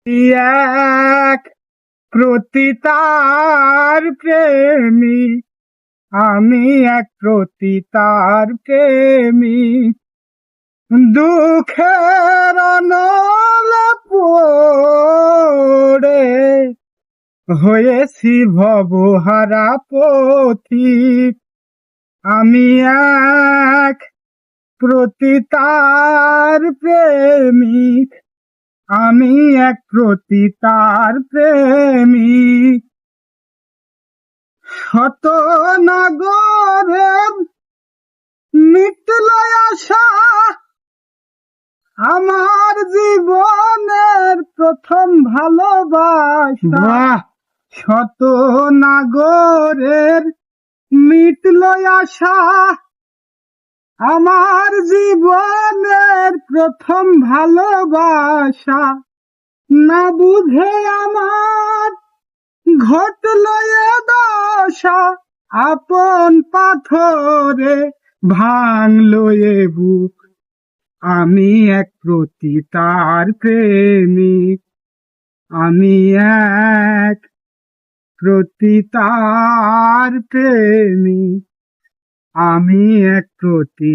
এক প্রতিতার প্রেমী, আমি এক প্রতিতার প্রেমী। দুঃখের নলে পড়ে হয়েছি ভবহারা পথিক। আমি এক প্রতিতার প্রেমিক, আমি এক প্রতিতার প্রেমিক। শত নাগরের মিটল আশা, আমার জীবনের প্রথম ভালোবাসা। শত নাগরের মিটল আশা, আমার জীবনের প্রথম ভালোবাসা। না বুঝে আমার ঘটল এ দশা, আপন পাথরে ভাঙলো এ বুক। আমি এক প্রতিতার প্রেমিক, আমি এক প্রতিতার প্রেমিক, আমি এক প্রতি